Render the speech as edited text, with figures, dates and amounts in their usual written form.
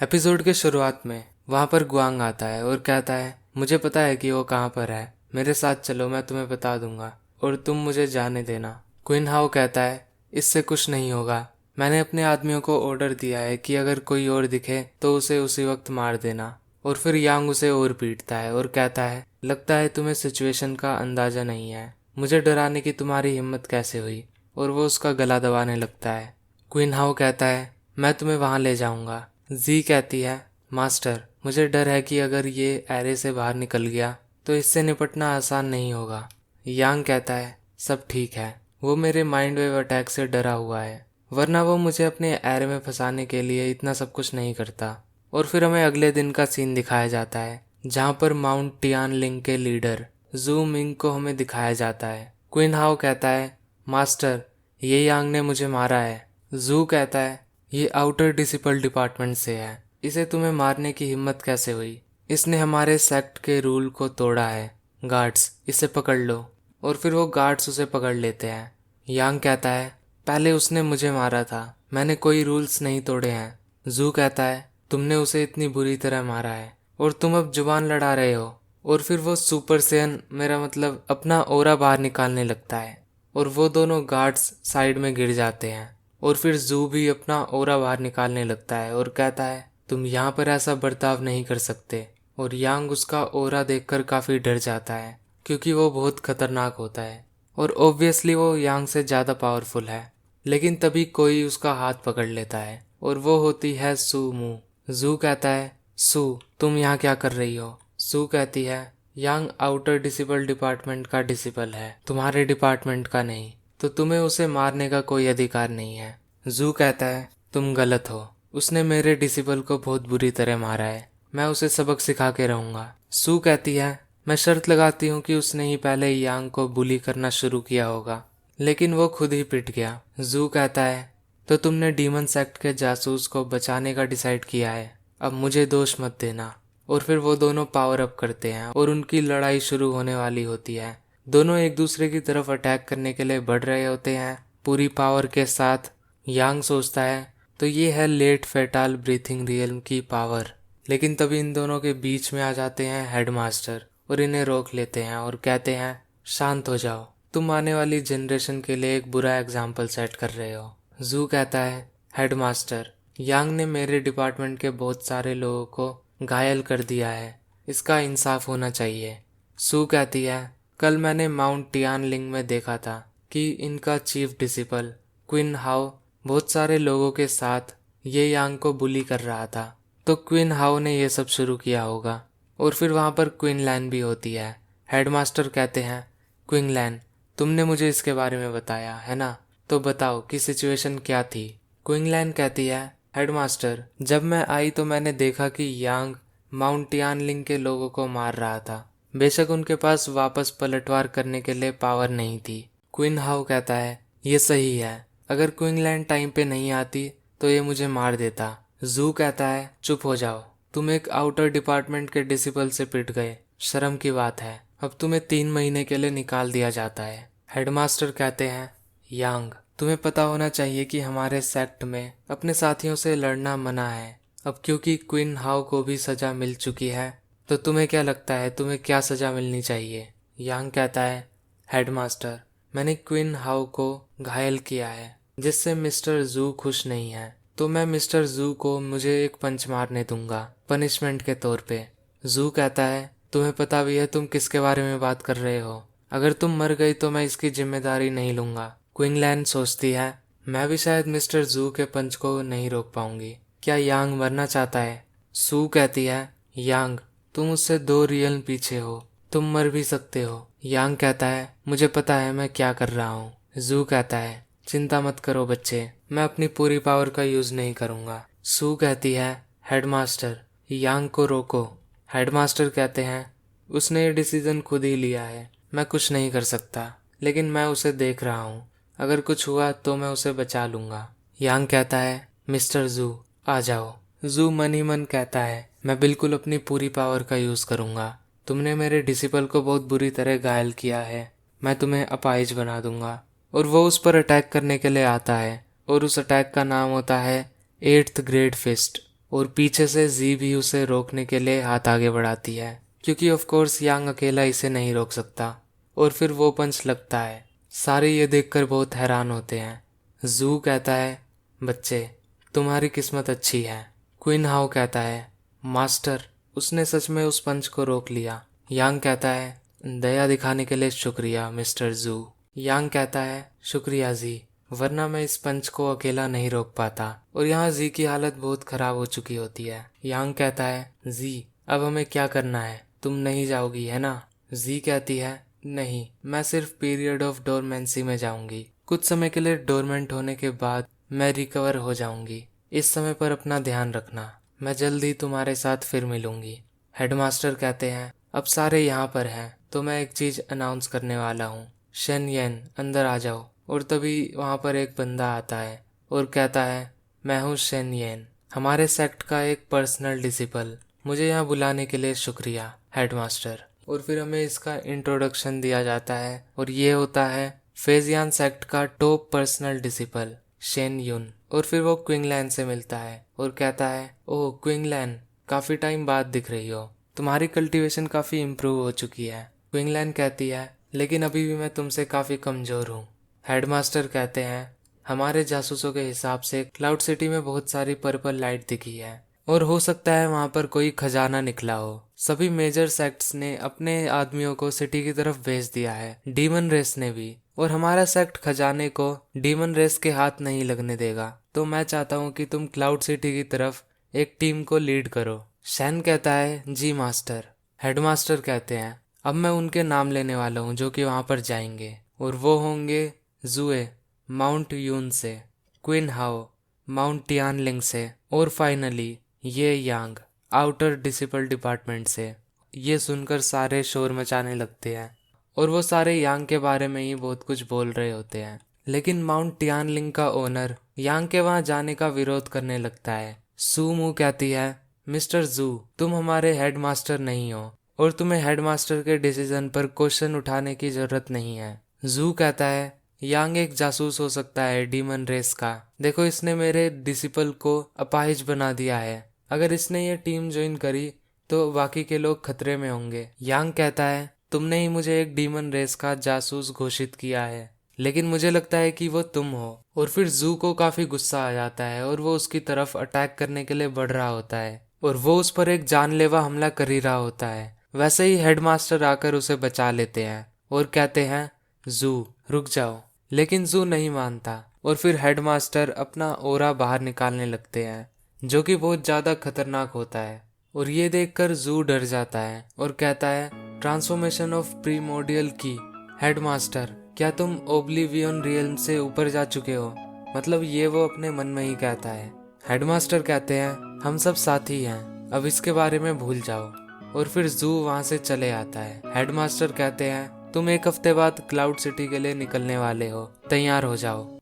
Episode के शुरुआत में वहाँ पर गुआंग आता है और कहता है, मुझे पता है कि वो कहाँ पर है, मेरे साथ चलो, मैं तुम्हें बता दूंगा और तुम मुझे जाने देना। क्विन हाउ कहता है, इससे कुछ नहीं होगा, मैंने अपने आदमियों को ऑर्डर दिया है कि अगर कोई और दिखे तो उसे उसी वक्त मार देना। और फिर यांग उसे और पीटता है और कहता है, लगता है तुम्हें सिचुएशन का अंदाजा नहीं है, मुझे डराने की तुम्हारी हिम्मत कैसे हुई। और वो उसका गला दबाने लगता है। क्विन हाउ कहता है, मैं तुम्हें वहां ले जाऊंगा। जी कहती है, मास्टर मुझे डर है कि अगर ये एरे से बाहर निकल गया तो इससे निपटना आसान नहीं होगा। यांग कहता है, सब ठीक है, वो मेरे माइंड वेव अटैक से डरा हुआ है, वरना वो मुझे अपने एरे में फंसाने के लिए इतना सब कुछ नहीं करता। और फिर हमें अगले दिन का सीन दिखाया जाता है जहाँ पर माउंट टियानलिंग के लीडर जू मिंग को हमें दिखाया जाता है। क्विन हाउ कहता है, मास्टर ये यांग ने मुझे मारा है। जू कहता है, ये आउटर डिसिपल डिपार्टमेंट से है, इसे तुम्हें मारने की हिम्मत कैसे हुई, इसने हमारे सेक्ट के रूल को तोड़ा है, गार्ड्स इसे पकड़ लो। और फिर वो गार्ड्स उसे पकड़ लेते हैं। यांग कहता है, पहले उसने मुझे मारा था, मैंने कोई रूल्स नहीं तोड़े हैं। जू कहता है, तुमने उसे इतनी बुरी तरह मारा है और तुम अब जुबान लड़ा रहे हो। और फिर वो सुपर सेयन, मेरा मतलब अपना ओरा बाहर निकालने लगता है और वो दोनों गार्ड्स साइड में गिर जाते हैं। और फिर जू भी अपना ओरा बाहर निकालने लगता है और कहता है, तुम यहाँ पर ऐसा बर्ताव नहीं कर सकते। और यांग उसका ओरा देखकर काफी डर जाता है क्योंकि वो बहुत खतरनाक होता है और ऑब्वियसली वो यांग से ज्यादा पावरफुल है। लेकिन तभी कोई उसका हाथ पकड़ लेता है और वो होती है सू मू। जू कहता है, सू तुम यहाँ क्या कर रही हो। सू कहती है, यांग आउटर डिसिपल डिपार्टमेंट का डिसिपल है, तुम्हारे डिपार्टमेंट का नहीं, तो तुम्हें उसे मारने का कोई अधिकार नहीं है। जू कहता है, तुम गलत हो, उसने मेरे डिसिपल को बहुत बुरी तरह मारा है, मैं उसे सबक सिखा के रहूंगा। सू कहती है, मैं शर्त लगाती हूँ कि उसने ही पहले यांग को बुली करना शुरू किया होगा, लेकिन वो खुद ही पिट गया। जू कहता है, तो तुमने डीमन सेक्ट के जासूस को बचाने का डिसाइड किया है, अब मुझे दोष मत देना। और फिर वो दोनों पावर अप करते हैं और उनकी लड़ाई शुरू होने वाली होती है। दोनों एक दूसरे की तरफ अटैक करने के लिए बढ़ रहे होते हैं पूरी पावर के साथ। यांग सोचता है, तो ये है लेट फेटाल ब्रीथिंग रियल्म की पावर। लेकिन तभी इन दोनों के बीच में आ जाते हैं हेडमास्टर और इन्हें रोक लेते हैं और कहते हैं, शांत हो जाओ, तुम आने वाली जनरेशन के लिए एक बुरा एग्जाम्पल सेट कर रहे हो। जू कहता है, हेडमास्टर यांग ने मेरे डिपार्टमेंट के बहुत सारे लोगों को घायल कर दिया है, इसका इंसाफ होना चाहिए। सू कहती है, कल मैंने माउंट टियानलिंग में देखा था कि इनका चीफ डिसिपल क्विन हाउ बहुत सारे लोगों के साथ ये यांग को बुली कर रहा था, तो क्विन हाउ ने ये सब शुरू किया होगा। और फिर वहां पर क्विनलैन भी होती है। हेडमास्टर कहते हैं, क्विनलैन तुमने मुझे इसके बारे में बताया है ना, तो बताओ कि सिचुएशन क्या थी। क्विनलैन कहती है, हेडमास्टर जब मैं आई तो मैंने देखा कि यांग माउंट टियानलिंग के लोगों को मार रहा था, बेशक उनके पास वापस पलटवार करने के लिए पावर नहीं थी। क्विन हाउ कहता है, ये सही है, अगर क्विनलैन टाइम पे नहीं आती तो ये मुझे मार देता। जू कहता है, चुप हो जाओ, तुम एक आउटर डिपार्टमेंट के डिसिपल से पिट गए, शर्म की बात है, अब तुम्हें 3 महीने के लिए निकाल दिया जाता है। हेडमास्टर कहते हैं, यांग तुम्हें पता होना चाहिए कि हमारे सेक्ट में अपने साथियों से लड़ना मना है, अब क्योंकि क्विन हाउ को भी सजा मिल चुकी है, तो तुम्हें क्या लगता है तुम्हें क्या सजा मिलनी चाहिए। यांग कहता है, हेडमास्टर मैंने क्विन हाउ को घायल किया है जिससे मिस्टर जू खुश नहीं है, तो मैं मिस्टर जू को मुझे एक पंच मारने दूंगा पनिशमेंट के तौर पे। जू कहता है, तुम्हें पता भी है तुम किसके बारे में बात कर रहे हो, अगर तुम मर गई तो मैं इसकी जिम्मेदारी नहीं लूंगा। क्विनलैन सोचती है, मैं भी शायद मिस्टर जू के पंच को नहीं रोक पाऊंगी, क्या यांग मरना चाहता है। सू कहती है, यांग तुम उससे 2 रियल पीछे हो, तुम मर भी सकते हो। यांग कहता है, मुझे पता है मैं क्या कर रहा हूँ। जू कहता है, चिंता मत करो बच्चे, मैं अपनी पूरी पावर का यूज नहीं करूंगा। सू कहती है, हेडमास्टर यांग को रोको। हेडमास्टर कहते हैं, उसने ये डिसीजन खुद ही लिया है, मैं कुछ नहीं कर सकता, लेकिन मैं उसे देख रहा हूँ, अगर कुछ हुआ तो मैं उसे बचा लूंगा। यांग कहता है, मिस्टर जू आ जाओ। जू मन ही मन कहता है, मैं बिल्कुल अपनी पूरी पावर का यूज करूंगा, तुमने मेरे डिसिपल को बहुत बुरी तरह घायल किया है, मैं तुम्हें अपाहिज बना दूंगा। और वो उस पर अटैक करने के लिए आता है और उस अटैक का नाम होता है 8th ग्रेड फिस्ट। और पीछे से जी भी उसे रोकने के लिए हाथ आगे बढ़ाती है, क्योंकि ऑफ कोर्स यांग अकेला इसे नहीं रोक सकता। और फिर वो पंच लगता है। सारे ये देखकर बहुत हैरान होते हैं। जू कहता है, बच्चे तुम्हारी किस्मत अच्छी है। क्विन हाउ कहता है, मास्टर उसने सच में उस पंच को रोक लिया। यांग कहता है, दया दिखाने के लिए शुक्रिया मिस्टर जू। यांग कहता है, शुक्रिया जी, वरना मैं इस पंच को अकेला नहीं रोक पाता। और यहाँ जी की हालत बहुत खराब हो चुकी होती है। यांग कहता है, जी अब हमें क्या करना है, तुम नहीं जाओगी है ना? जी कहती है, नहीं, मैं सिर्फ पीरियड ऑफ डोरमेंसी में जाऊंगी। कुछ समय के लिए डोरमेंट होने के बाद मैं रिकवर हो जाऊंगी। इस समय पर अपना ध्यान रखना, मैं जल्द ही तुम्हारे साथ फिर मिलूंगी। हेडमास्टर कहते हैं, अब सारे यहाँ पर हैं तो मैं एक चीज अनाउंस करने वाला हूँ। शेन येन अंदर आ जाओ। और तभी वहाँ पर एक बंदा आता है और कहता है, मैं हूँ शेन येन, हमारे सेक्ट का एक पर्सनल डिसिपल। मुझे यहाँ बुलाने के लिए शुक्रिया हेडमास्टर। और फिर हमें इसका इंट्रोडक्शन दिया जाता है और ये होता है फेजियान सेक्ट का टॉप पर्सनल डिसिपल शेन युन। और फिर वो क्विंगलैन से मिलता है और कहता है, ओह क्विंगलैन, काफी टाइम बाद दिख रही हो, तुम्हारी कल्टीवेशन काफी इम्प्रूव हो चुकी है। क्विंगलैन कहती है, लेकिन अभी भी मैं तुमसे काफी कमजोर हूँ। हेडमास्टर कहते हैं, हमारे जासूसों के हिसाब से क्लाउड सिटी में बहुत सारी पर्पल लाइट दिखी है और हो सकता है वहां पर कोई खजाना निकला हो। सभी मेजर सेक्ट्स ने अपने आदमियों को सिटी की तरफ भेज दिया है, डीमन रेस ने भी। और हमारा सेक्ट खजाने को डीमन रेस के हाथ नहीं लगने देगा। तो मैं चाहता हूँ कि तुम क्लाउड सिटी की तरफ एक टीम को लीड करो। शैन कहता है, जी मास्टर। हेडमास्टर कहते हैं, अब मैं उनके नाम लेने वाला हूँ जो कि वहां पर जाएंगे, और वो होंगे जुए माउंट यून से, क्विन हाओ माउंट टियानलिंग से, और फाइनली ये यांग आउटर डिसिपल डिपार्टमेंट से। ये सुनकर सारे शोर मचाने लगते हैं और वो सारे यांग के बारे में ही बहुत कुछ बोल रहे होते हैं। लेकिन माउंट टियानलिंग का ओनर यांग के वहां जाने का विरोध करने लगता है। सू मू कहती है, मिस्टर जू, तुम हमारे हेडमास्टर नहीं हो और तुम्हें हेडमास्टर के डिसीजन पर क्वेश्चन उठाने की जरूरत नहीं है। जू कहता है, यांग एक जासूस हो सकता है डीमन रेस का। देखो, इसने मेरे डिसिपल को अपाहिज बना दिया है। अगर इसने ये टीम ज्वाइन करी तो बाकी के लोग खतरे में होंगे। यांग कहता है, तुमने ही मुझे एक डीमन रेस का जासूस घोषित किया है, लेकिन मुझे लगता है कि वो तुम हो। और फिर जू को काफी गुस्सा आ जाता है और वो उसकी तरफ अटैक करने के लिए बढ़ रहा होता है और वो उस पर एक जानलेवा हमला कर ही रहा होता है। वैसे ही हेडमास्टर आकर उसे बचा लेते हैं और कहते हैं, जू रुक जाओ। लेकिन जू नहीं मानता और फिर हेडमास्टर अपना ओरा बाहर निकालने लगते हैं, जो कि बहुत ज्यादा खतरनाक होता है। और ये देखकर जू डर जाता है और कहता है, ट्रांसफॉर्मेशन ऑफ प्रीमोडियल की। हेडमास्टर, क्या तुम ओब्लिवियन रियल्म से ऊपर जा चुके हो? मतलब ये वो अपने मन में ही कहता है। हेडमास्टर कहते हैं, हम सब साथी हैं, अब इसके बारे में भूल जाओ। और फिर जू वहां से चले आता है। हेडमास्टर कहते हैं, तुम एक हफ्ते बाद क्लाउड सिटी के लिए निकलने वाले हो, तैयार हो जाओ।